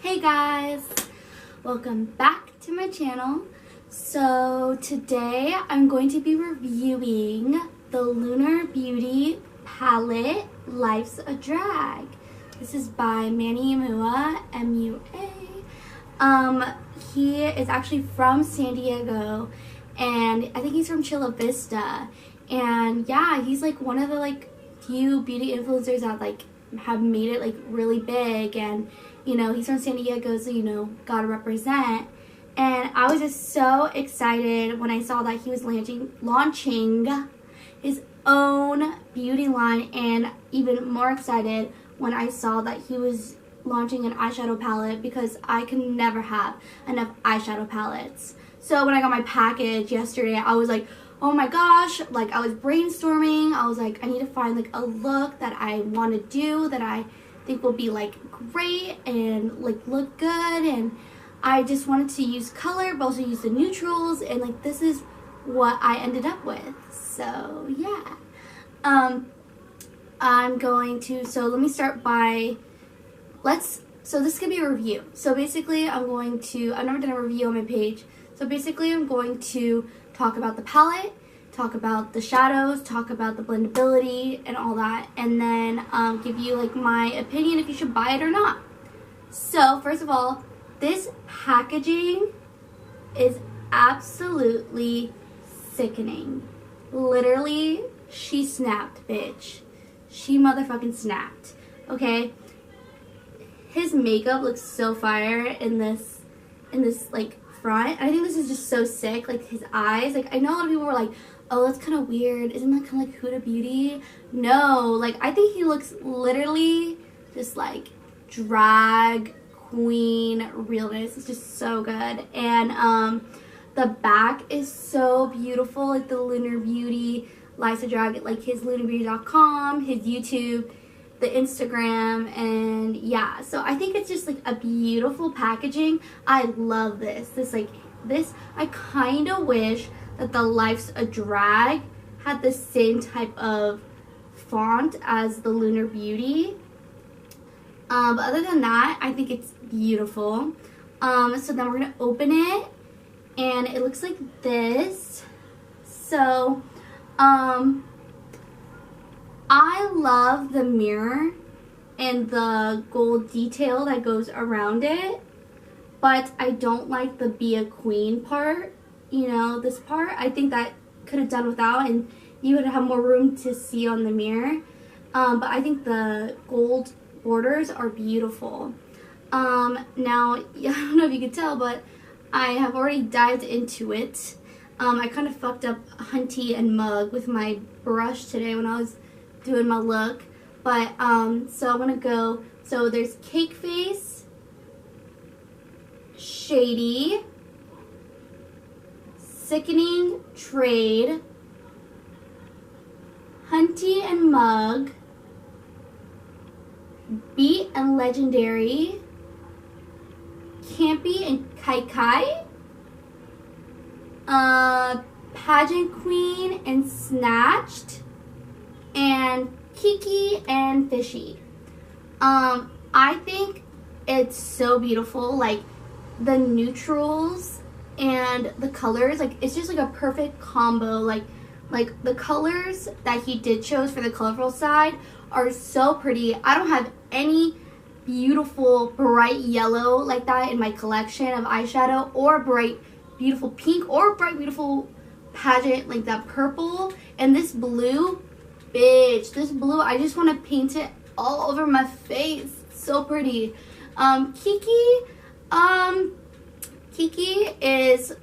Hey guys, welcome back to my channel. So today I'm going to be reviewing the Lunar Beauty palette Life's a Drag. This is by Manny Mua, M-U-A. He is actually from San Diego, and I think he's from Chula Vista. And yeah, he's like one of the few beauty influencers that have made it really big. And you know, he's from San Diego, so you know, gotta represent. And I was just so excited when I saw that he was launching his own beauty line, and even more excited when I saw that he was launching an eyeshadow palette, because I can never have enough eyeshadow palettes. So when I got my package yesterday, I was like, oh my gosh, I was brainstorming. I was like, I need to find a look that I want to do, that I think will be great and look good. And I just wanted to use color but also use the neutrals, and this is what I ended up with. So yeah, I'm going to, so let me start by, so this could be a review. So basically I've never done a review on my page. So basically I'm going to talk about the palette, talk about the shadows, talk about the blendability and all that, and then give you my opinion if you should buy it or not. So first of all, this packaging is absolutely sickening. Literally, she snapped, bitch. She motherfucking snapped. Okay? His makeup looks so fire in this front. I think this is just so sick. His eyes. I know a lot of people were like, oh, that's kind of weird. Isn't that kind of Huda Beauty? No. I think he looks literally just drag queen realness. It's just so good. And the back is so beautiful. The Lunar Beauty, Life's a Drag, his lunarbeauty.com, his YouTube, the Instagram, and yeah. So I think it's just a beautiful packaging. I love this. This I kind of wish that the Life's a Drag had the same type of font as the Lunar Beauty. But other than that, I think it's beautiful. So then we're gonna open it, and it looks like this. So I love the mirror and the gold detail that goes around it, but I don't like the be a queen part. You know, this part, I think that could have done without, and you would have more room to see on the mirror. But I think the gold borders are beautiful. Now, I don't know if you could tell, but I have already dived into it. I kind of fucked up Hunty and Mug with my brush today when I was doing my look. But, so I'm gonna go, so there's Cake Face, Shady, Sickening Trade, Hunty and Mug, Beat and Legendary, Campy and Kai Kai, Pageant Queen and Snatched, and Kiki and Fishy. I think it's so beautiful. The neutrals and the colors, it's just a perfect combo. The colors that he did choose for the colorful side are so pretty. I don't have any beautiful bright yellow like that in my collection of eyeshadow, or bright beautiful pink, or bright beautiful pageant like that purple. And this blue, bitch, this blue, I just want to paint it all over my face. It's so pretty. Kiki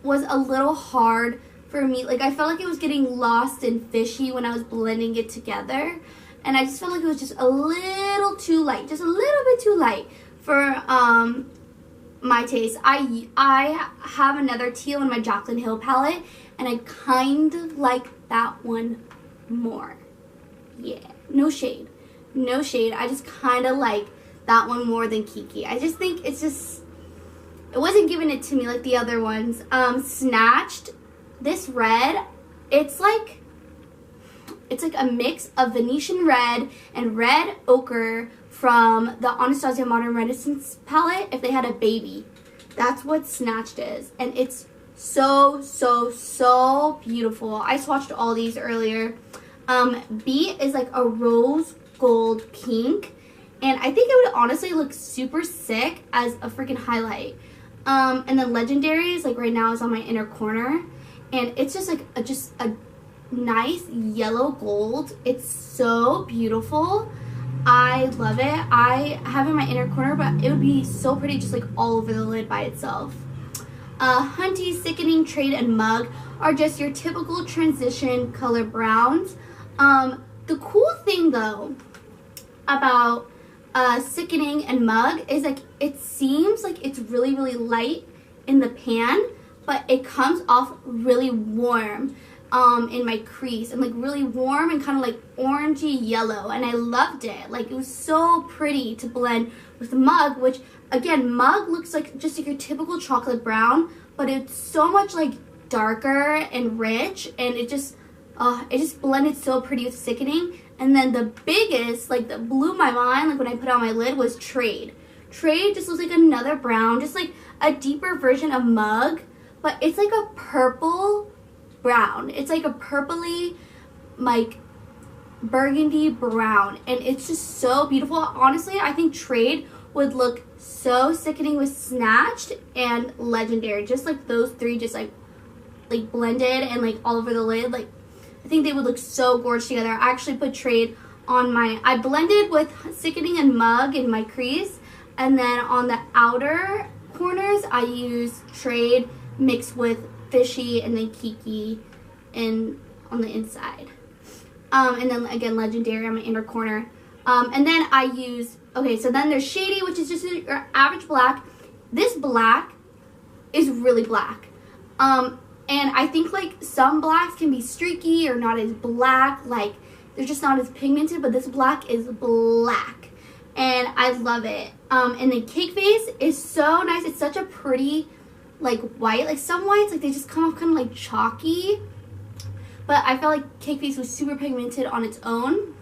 was a little hard for me. I felt like it was getting lost and fishy when I was blending it together, and I just felt like it was just a little too light, just a little bit too light for my taste. I have another teal in my Jaclyn Hill palette, and I kind of like that one more. Yeah, no shade. I just kind of like that one more than Kiki. I just think it wasn't giving it to me like the other ones. Snatched, this red, it's like a mix of Venetian red and red ochre from the Anastasia Modern Renaissance palette if they had a baby. That's what Snatched is. And it's so, so, so beautiful. I swatched all these earlier. B is like a rose gold pink. And I think it would honestly look super sick as a freaking highlight. And then Legendary is like right now is on my inner corner. And it's just like a nice yellow gold. It's so beautiful. I love it. I have it in my inner corner, but it would be so pretty just like all over the lid by itself. Hunty, Sickening, Trade, and Mug are just your typical transition color browns. The cool thing though about Sickening and Mug is like it seems like it's really, really light in the pan, but it comes off really warm in my crease, and like really warm and kind of like orangey yellow, and I loved it. Like it was so pretty to blend with Mug, which again, Mug looks like just like your typical chocolate brown, but it's so much like darker and rich, and it just blended so pretty with Sickening. And then the biggest, like that blew my mind, like when I put it on my lid, was Trade. Trade just looks like another brown, just like a deeper version of Mug, but it's like a purple brown. It's like a purpley, like burgundy brown, and it's just so beautiful. Honestly, I think Trade would look so sickening with Snatched and Legendary. Just like those three, just like blended and like all over the lid. Like I think they would look so gorgeous together. I actually put Trade on my, I blended with Sickening and Mug in my crease, and then on the outer corners I used Trade mixed with Fishy and then Kiki and on the inside. And then again Legendary on my inner corner. And then I use, okay, so then there's Shady, which is just your average black. This black is really black. And I think like some blacks can be streaky or not as black, like they're just not as pigmented, but this black is black and I love it. And then Cake Face is so nice. It's such a pretty like white, like some whites, like they just come off kind of like chalky, but I felt like Cake Face was super pigmented on its own.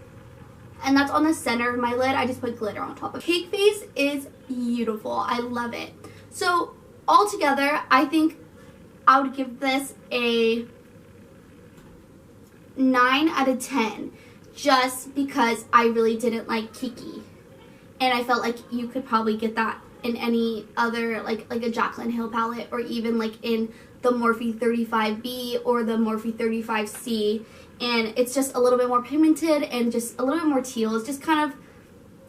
And that's on the center of my lid. I just put glitter on top of it. Cake Face is beautiful. I love it. So altogether, I think I would give this a 9 out of 10 just because I really didn't like Kiki. And I felt like you could probably get that in any other, like a Jaclyn Hill palette, or even like in the Morphe 35B or the Morphe 35C. And it's just a little bit more pigmented and just a little bit more teal. It's just kind of,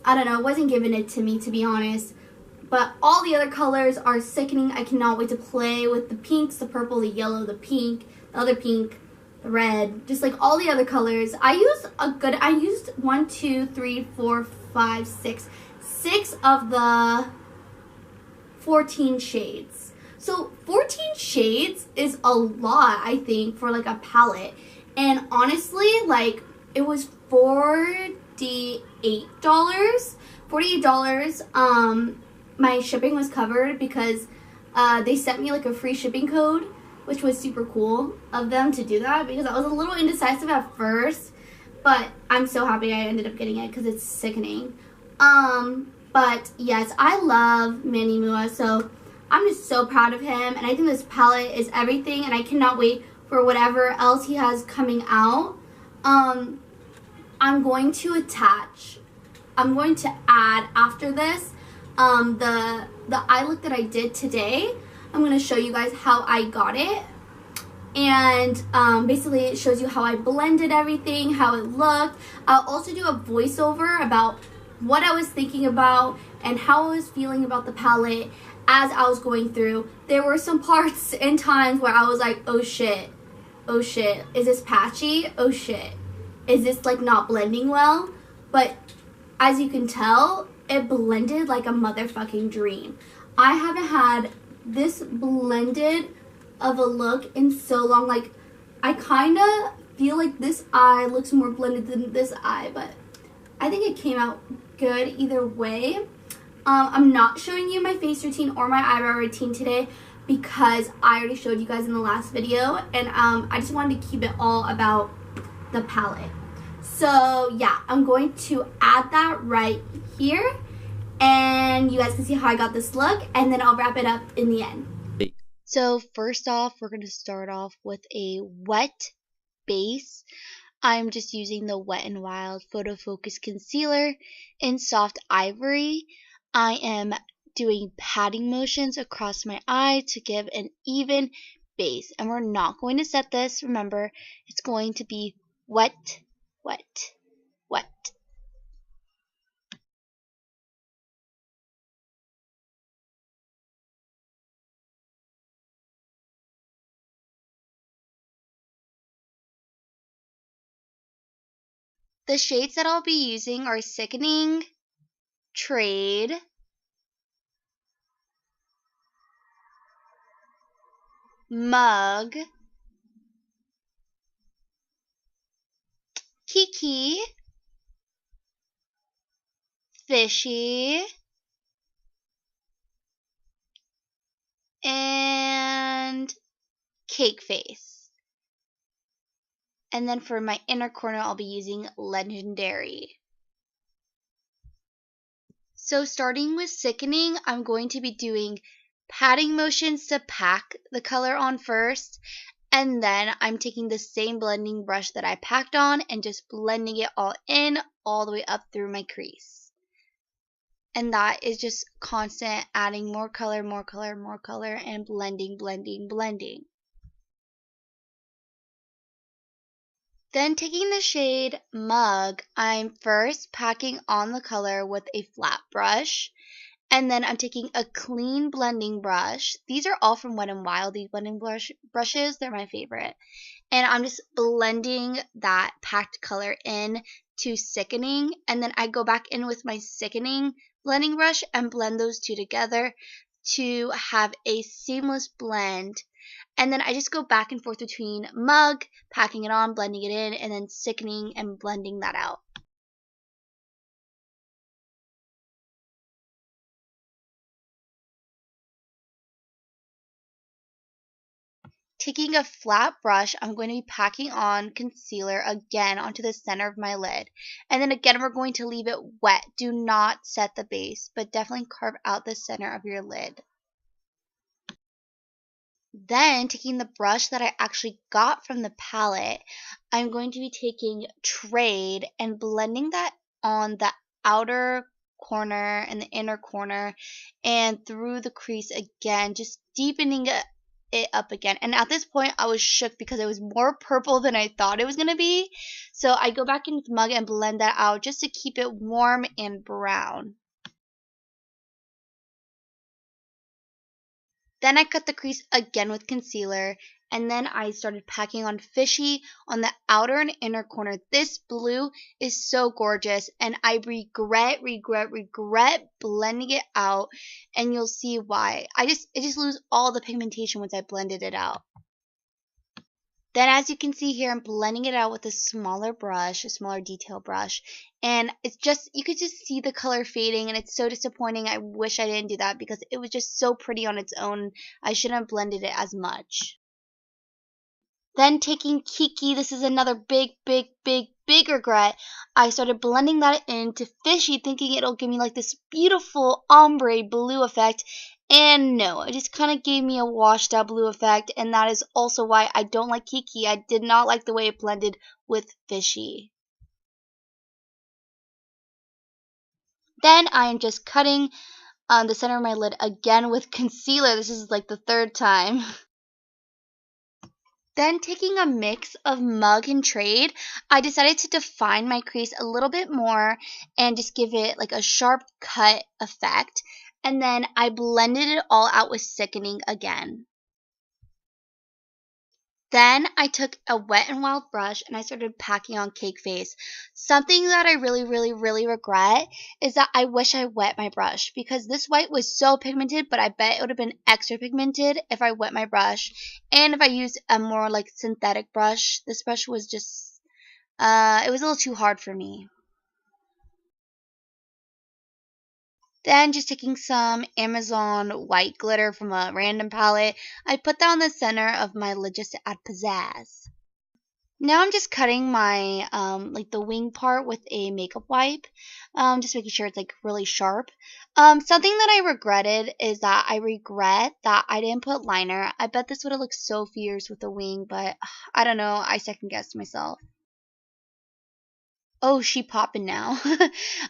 I don't know, wasn't giving it to me, to be honest. But all the other colors are sickening. I cannot wait to play with the pinks, the purple, the yellow, the pink, the other pink, the red, just like all the other colors. I used 1, 2, 3, 4, 5, 6 of the 14 shades. So 14 shades is a lot, I think, for like a palette. And honestly, like it was $48. My shipping was covered because they sent me like a free shipping code, which was super cool of them to do that, because I was a little indecisive at first, but I'm so happy I ended up getting it because it's sickening. But yes, I love Manny Mua, so I'm just so proud of him, and I think this palette is everything, and I cannot wait for whatever else he has coming out. I'm going to add after this the eye look that I did today. I'm going to show you guys how I got it, and basically it shows you how I blended everything, how it looked. I'll also do a voiceover about what I was thinking about and how I was feeling about the palette as I was going through. There were some parts and times where I was like, oh shit, is this patchy? Oh shit, is this like not blending well? But as you can tell, it blended like a motherfucking dream. I haven't had this blended of a look in so long. Like, I kind of feel like this eye looks more blended than this eye, but I think it came out good either way. I'm not showing you my face routine or my eyebrow routine today because I already showed you guys in the last video, and I just wanted to keep it all about the palette. So yeah, I'm going to add that right here, and you guys can see how I got this look, and then I'll wrap it up in the end. So first off, we're going to start off with a wet base. I'm just using the Wet n Wild Photo Focus Concealer in Soft Ivory. I am doing patting motions across my eye to give an even base. And we're not going to set this. Remember, it's going to be wet, wet, wet. The shades that I'll be using are Sickening, Trade, Mug, Kiki, Fishy, and Cake Face. And then for my inner corner, I'll be using Legendary. So starting with Sickening, I'm going to be doing patting motions to pack the color on first. And then I'm taking the same blending brush that I packed on and just blending it all in all the way up through my crease. And that is just constant adding more color, more color, more color, and blending, blending, blending. Then taking the shade Mug, I'm first packing on the color with a flat brush. And then I'm taking a clean blending brush. These are all from Wet n Wild, these blending brushes. They're my favorite. And I'm just blending that packed color in to Sickening. And then I go back in with my Sickening blending brush and blend those two together to have a seamless blend. And then I just go back and forth between Mug, packing it on, blending it in, and then Sickening and blending that out. Taking a flat brush, I'm going to be packing on concealer again onto the center of my lid. And then again, we're going to leave it wet. Do not set the base, but definitely carve out the center of your lid. Then, taking the brush that I actually got from the palette, I'm going to be taking Trade and blending that on the outer corner and the inner corner and through the crease again, just deepening it up again. And at this point, I was shook because it was more purple than I thought it was going to be. So I go back in with Mug and blend that out just to keep it warm and brown. Then I cut the crease again with concealer, and then I started packing on Fishy on the outer and inner corner. This blue is so gorgeous, and I regret blending it out, and you'll see why. I just lose all the pigmentation once I blended it out. Then as you can see here, I'm blending it out with a smaller brush, a smaller detail brush. And it's just, you could just see the color fading and it's so disappointing. I wish I didn't do that because it was just so pretty on its own. I shouldn't have blended it as much. Then taking Kiki, this is another big regret. I started blending that into Fishy, thinking it'll give me like this beautiful ombre blue effect. And no, it just kind of gave me a washed out blue effect. And that is also why I don't like Kiki. I did not like the way it blended with Fishy. Then I am just cutting the center of my lid again with concealer. This is like the third time. Then taking a mix of Mug and Trade, I decided to define my crease a little bit more and just give it like a sharp cut effect. And then I blended it all out with Sickening again. Then I took a Wet n Wild brush and I started packing on Cake Face. Something that I really regret is that I wish I wet my brush because this white was so pigmented, but I bet it would have been extra pigmented if I wet my brush. And if I used a more like synthetic brush, this brush was just, it was a little too hard for me. Then just taking some Amazon white glitter from a random palette, I put that on the center of my lid just to add pizzazz. Now I'm just cutting my like the wing part with a makeup wipe, just making sure it's like really sharp. Something that I regretted is that I regret that I didn't put liner. I bet this would have looked so fierce with the wing, but I don't know. I second guessed myself. Oh, she popping now.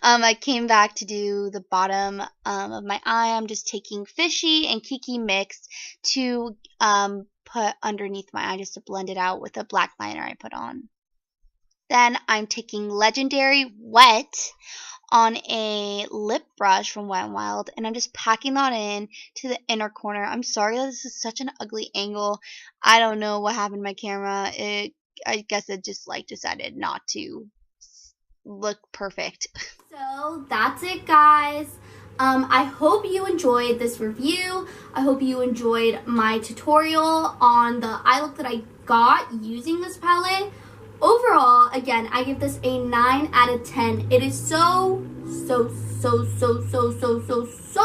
I came back to do the bottom of my eye. I'm just taking Fishy and Kiki mix to put underneath my eye just to blend it out with a black liner I put on. Then I'm taking Legendary Wet on a lip brush from Wet n Wild, and I'm just packing that in to the inner corner. I'm sorry that this is such an ugly angle. I don't know what happened to my camera. I guess it just like decided not to look perfect. So that's it, guys. I hope you enjoyed this review. I hope you enjoyed my tutorial on the eye look that I got using this palette. Overall, again, I give this a 9 out of 10. It is so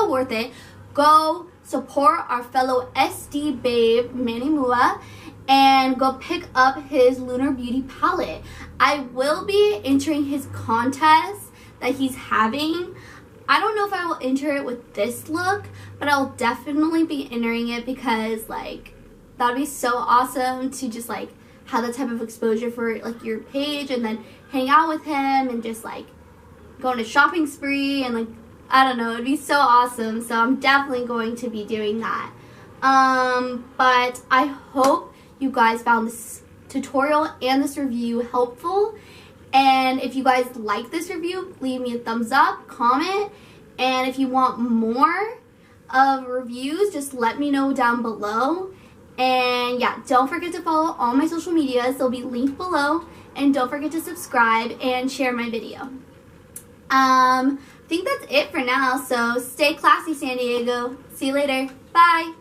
worth it. Go support our fellow SD babe, Manny Mua, and go pick up his Lunar Beauty palette. I will be entering his contest that he's having. I don't know if I will enter it with this look, but I'll definitely be entering it because like that'd be so awesome to just like have that type of exposure for like your page and then hang out with him and just like go on a shopping spree and like I don't know, it'd be so awesome. So I'm definitely going to be doing that. But I hope you guys found this tutorial and this review helpful. And if you guys like this review, leave me a thumbs up, comment, and if you want more of reviews, just let me know down below. And yeah, don't forget to follow all my social medias. They'll be linked below. And don't forget to subscribe and share my video. I think that's it for now. So stay classy, San Diego. See you later. Bye.